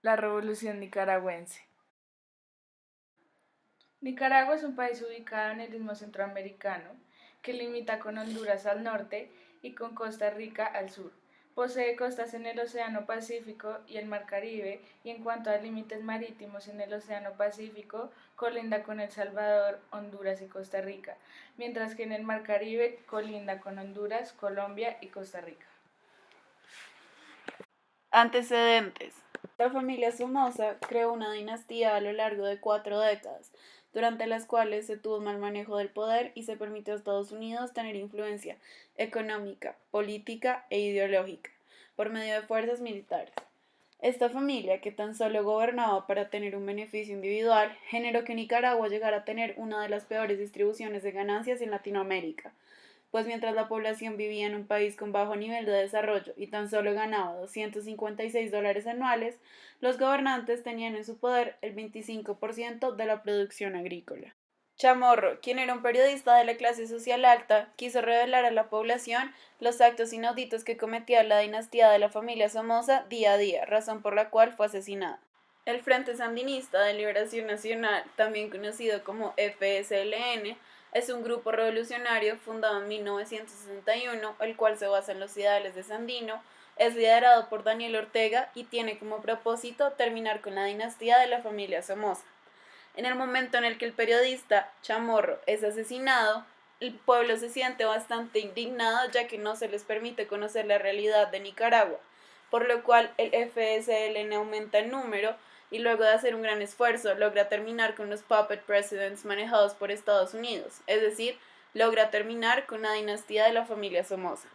La Revolución Nicaragüense. Nicaragua es un país ubicado en el istmo centroamericano que limita con Honduras al norte y con Costa Rica al sur. Posee costas en el Océano Pacífico y el Mar Caribe, y en cuanto a límites marítimos en el Océano Pacífico, colinda con El Salvador, Honduras y Costa Rica, mientras que en el Mar Caribe colinda con Honduras, Colombia y Costa Rica. Antecedentes. La familia Somoza creó una dinastía a lo largo de 4 décadas, durante las cuales se tuvo un mal manejo del poder y se permitió a Estados Unidos tener influencia económica, política e ideológica por medio de fuerzas militares. Esta familia, que tan solo gobernaba para tener un beneficio individual, generó que Nicaragua llegara a tener una de las peores distribuciones de ganancias en Latinoamérica, pues mientras la población vivía en un país con bajo nivel de desarrollo y tan solo ganaba $256 anuales, los gobernantes tenían en su poder el 25% de la producción agrícola. Chamorro, quien era un periodista de la clase social alta, quiso revelar a la población los actos inauditos que cometía la dinastía de la familia Somoza día a día, razón por la cual fue asesinada. El Frente Sandinista de Liberación Nacional, también conocido como FSLN, es un grupo revolucionario fundado en 1961, el cual se basa en los ideales de Sandino, es liderado por Daniel Ortega y tiene como propósito terminar con la dinastía de la familia Somoza. En el momento en el que el periodista Chamorro es asesinado, el pueblo se siente bastante indignado, ya que no se les permite conocer la realidad de Nicaragua, por lo cual el FSLN aumenta en número y luego de hacer un gran esfuerzo logra terminar con los puppet presidents manejados por Estados Unidos, es decir, logra terminar con la dinastía de la familia Somoza.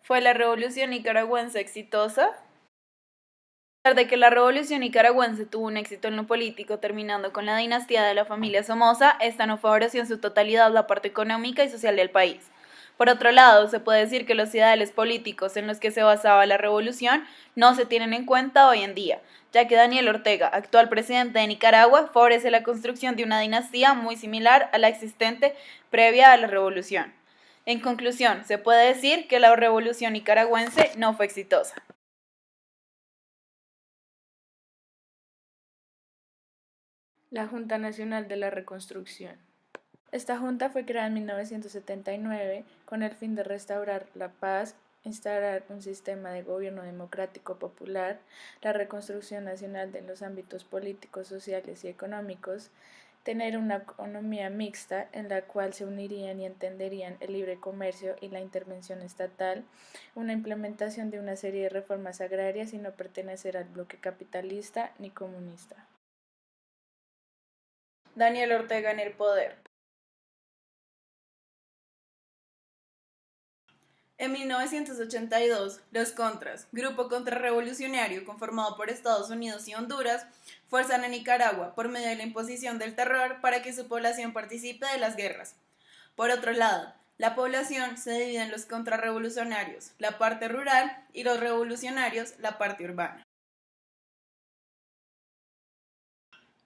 ¿Fue la revolución nicaragüense exitosa? A pesar de que la revolución nicaragüense tuvo un éxito en lo político, terminando con la dinastía de la familia Somoza, esta no favoreció en su totalidad la parte económica y social del país. Por otro lado, se puede decir que los ideales políticos en los que se basaba la revolución no se tienen en cuenta hoy en día, ya que Daniel Ortega, actual presidente de Nicaragua, favorece la construcción de una dinastía muy similar a la existente previa a la revolución. En conclusión, se puede decir que la revolución nicaragüense no fue exitosa. La Junta Nacional de la Reconstrucción. Esta junta fue creada en 1979 con el fin de restaurar la paz, instaurar un sistema de gobierno democrático popular, la reconstrucción nacional de los ámbitos políticos, sociales y económicos, tener una economía mixta en la cual se unirían y entenderían el libre comercio y la intervención estatal, una implementación de una serie de reformas agrarias y no pertenecer al bloque capitalista ni comunista. Daniel Ortega en el poder. En 1982, los Contras, grupo contrarrevolucionario conformado por Estados Unidos y Honduras, fuerzan a Nicaragua por medio de la imposición del terror para que su población participe de las guerras. Por otro lado, la población se divide en los contrarrevolucionarios, la parte rural, y los revolucionarios, la parte urbana.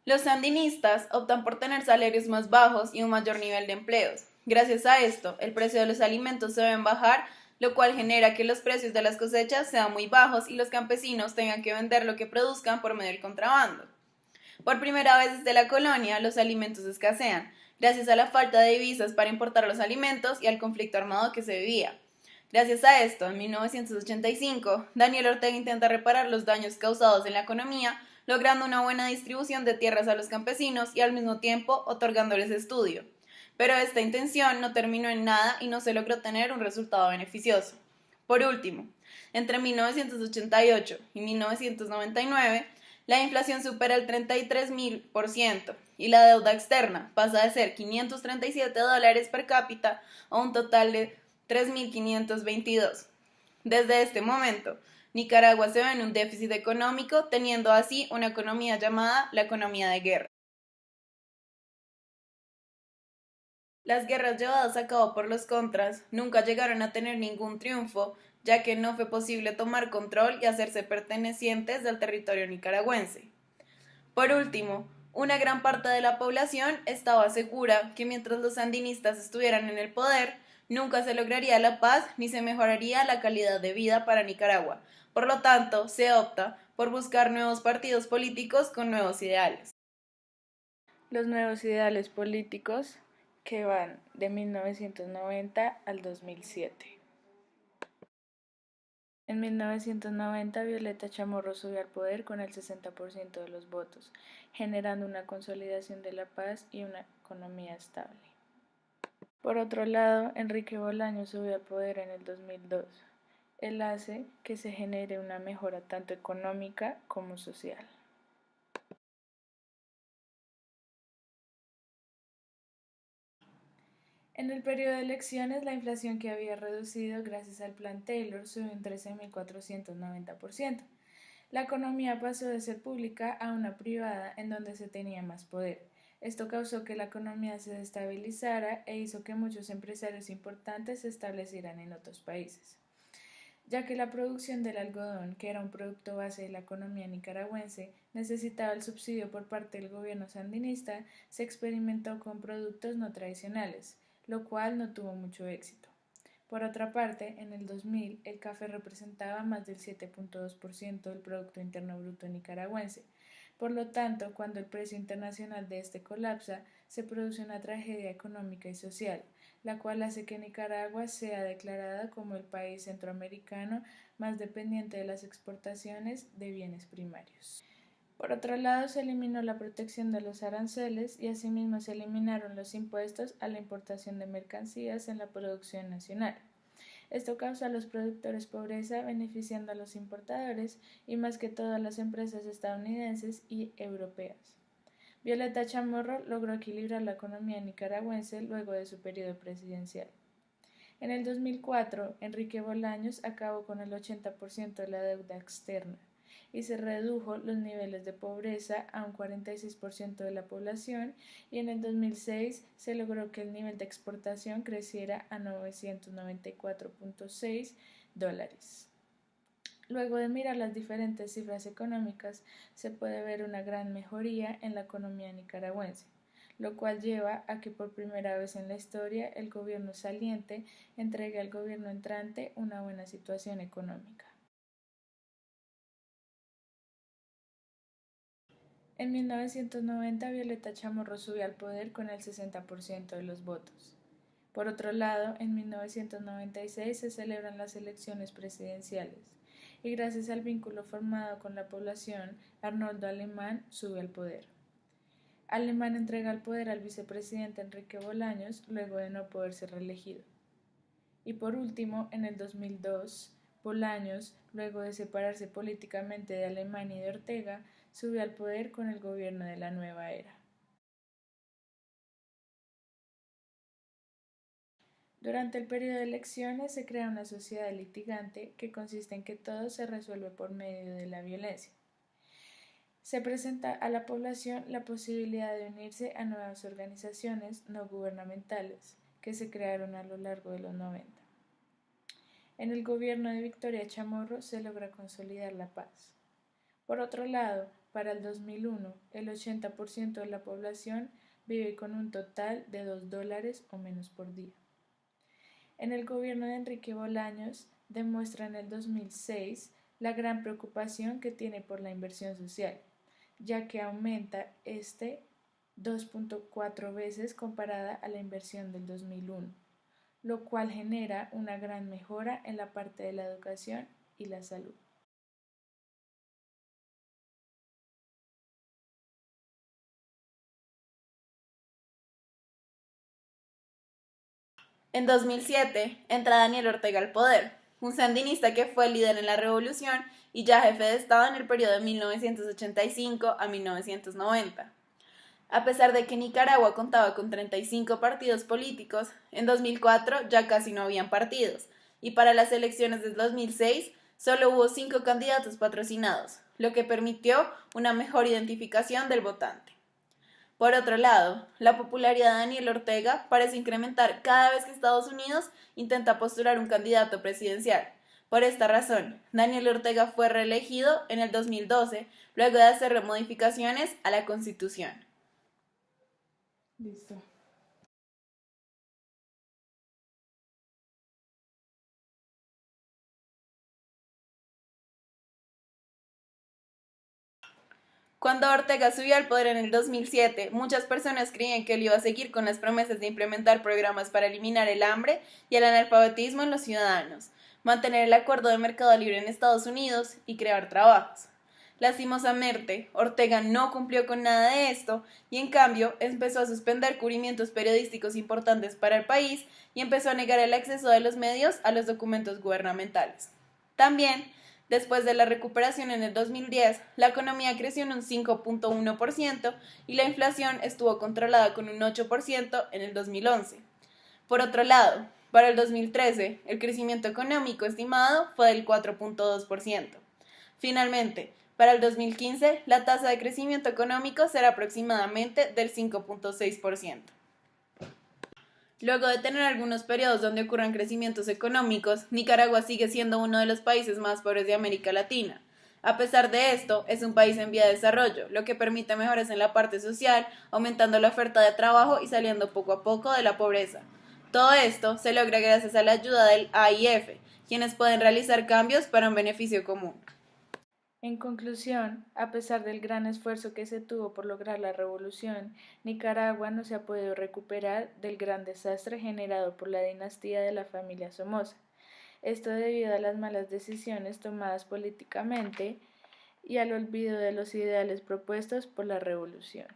Los sandinistas optan por tener salarios más bajos y un mayor nivel de empleos. Gracias a esto, el precio de los alimentos se deben bajar, lo cual genera que los precios de las cosechas sean muy bajos y los campesinos tengan que vender lo que produzcan por medio del contrabando. Por primera vez desde la colonia, los alimentos escasean, gracias a la falta de divisas para importar los alimentos y al conflicto armado que se vivía. Gracias a esto, en 1985, Daniel Ortega intenta reparar los daños causados en la economía, logrando una buena distribución de tierras a los campesinos y al mismo tiempo otorgándoles estudio. Pero esta intención no terminó en nada y no se logró tener un resultado beneficioso. Por último, entre 1988 y 1999, la inflación supera el 33.000% y la deuda externa pasa de ser $537 per cápita a un total de 3.522. Desde este momento, Nicaragua se ve en un déficit económico, teniendo así una economía llamada la economía de guerra. Las guerras llevadas a cabo por los contras nunca llegaron a tener ningún triunfo, ya que no fue posible tomar control y hacerse pertenecientes del territorio nicaragüense. Por último, una gran parte de la población estaba segura que mientras los sandinistas estuvieran en el poder, nunca se lograría la paz ni se mejoraría la calidad de vida para Nicaragua. Por lo tanto, se opta por buscar nuevos partidos políticos con nuevos ideales. Los nuevos ideales políticos que van de 1990 al 2007. En 1990, Violeta Chamorro subió al poder con el 60% de los votos, generando una consolidación de la paz y una economía estable. Por otro lado, Enrique Bolaños subió al poder en el 2002. Él hace que se genere una mejora tanto económica como social. En el periodo de elecciones, la inflación que había reducido gracias al Plan Taylor subió un 13.490%. La economía pasó de ser pública a una privada en donde se tenía más poder. Esto causó que la economía se desestabilizara e hizo que muchos empresarios importantes se establecieran en otros países. Ya que la producción del algodón, que era un producto base de la economía nicaragüense, necesitaba el subsidio por parte del gobierno sandinista, se experimentó con productos no tradicionales, lo cual no tuvo mucho éxito. Por otra parte, en el 2000, el café representaba más del 7.2% del Producto Interno Bruto nicaragüense. Por lo tanto, cuando el precio internacional de este colapsa, se produce una tragedia económica y social, la cual hace que Nicaragua sea declarada como el país centroamericano más dependiente de las exportaciones de bienes primarios. Por otro lado, se eliminó la protección de los aranceles y asimismo se eliminaron los impuestos a la importación de mercancías en la producción nacional. Esto causa a los productores pobreza, beneficiando a los importadores y más que todo a las empresas estadounidenses y europeas. Violeta Chamorro logró equilibrar la economía nicaragüense luego de su periodo presidencial. En el 2004, Enrique Bolaños acabó con el 80% de la deuda externa y se redujo los niveles de pobreza a un 46% de la población, y en el 2006 se logró que el nivel de exportación creciera a $994.6. Luego de mirar las diferentes cifras económicas, se puede ver una gran mejoría en la economía nicaragüense, lo cual lleva a que por primera vez en la historia el gobierno saliente entregue al gobierno entrante una buena situación económica. En 1990, Violeta Chamorro subió al poder con el 60% de los votos. Por otro lado, en 1996 se celebran las elecciones presidenciales y gracias al vínculo formado con la población, Arnoldo Alemán sube al poder. Alemán entrega el poder al vicepresidente Enrique Bolaños luego de no poder ser reelegido. Y por último, en el 2002, Bolaños, luego de separarse políticamente de Alemán y de Ortega, subió al poder con el gobierno de la nueva era. Durante el periodo de elecciones se crea una sociedad litigante que consiste en que todo se resuelve por medio de la violencia. Se presenta a la población la posibilidad de unirse a nuevas organizaciones no gubernamentales que se crearon a lo largo de los 90. En el gobierno de Victoria Chamorro se logra consolidar la paz. Por otro lado, para el 2001, el 80% de la población vive con un total de $2 o menos por día. En el gobierno de Enrique Bolaños demuestra en el 2006 la gran preocupación que tiene por la inversión social, ya que aumenta 2.4 veces comparada a la inversión del 2001, lo cual genera una gran mejora en la parte de la educación y la salud. En 2007 entra Daniel Ortega al poder, un sandinista que fue líder en la revolución y ya jefe de Estado en el periodo de 1985 a 1990. A pesar de que Nicaragua contaba con 35 partidos políticos, en 2004 ya casi no habían partidos, y para las elecciones del 2006 solo hubo 5 candidatos patrocinados, lo que permitió una mejor identificación del votante. Por otro lado, la popularidad de Daniel Ortega parece incrementar cada vez que Estados Unidos intenta postular un candidato presidencial. Por esta razón, Daniel Ortega fue reelegido en el 2012, luego de hacer modificaciones a la Constitución. Listo. Cuando Ortega subió al poder en el 2007, muchas personas creían que él iba a seguir con las promesas de implementar programas para eliminar el hambre y el analfabetismo en los ciudadanos, mantener el acuerdo de mercado libre en Estados Unidos y crear trabajos. Lastimosamente, Ortega no cumplió con nada de esto y en cambio empezó a suspender cubrimientos periodísticos importantes para el país y empezó a negar el acceso de los medios a los documentos gubernamentales. También, después de la recuperación en el 2010, la economía creció en un 5.1% y la inflación estuvo controlada con un 8% en el 2011. Por otro lado, para el 2013, el crecimiento económico estimado fue del 4.2%. Finalmente, para el 2015, la tasa de crecimiento económico será aproximadamente del 5.6%. Luego de tener algunos periodos donde ocurran crecimientos económicos, Nicaragua sigue siendo uno de los países más pobres de América Latina. A pesar de esto, es un país en vía de desarrollo, lo que permite mejoras en la parte social, aumentando la oferta de trabajo y saliendo poco a poco de la pobreza. Todo esto se logra gracias a la ayuda del AIF, quienes pueden realizar cambios para un beneficio común. En conclusión, a pesar del gran esfuerzo que se tuvo por lograr la revolución, Nicaragua no se ha podido recuperar del gran desastre generado por la dinastía de la familia Somoza. Esto debido a las malas decisiones tomadas políticamente y al olvido de los ideales propuestos por la revolución.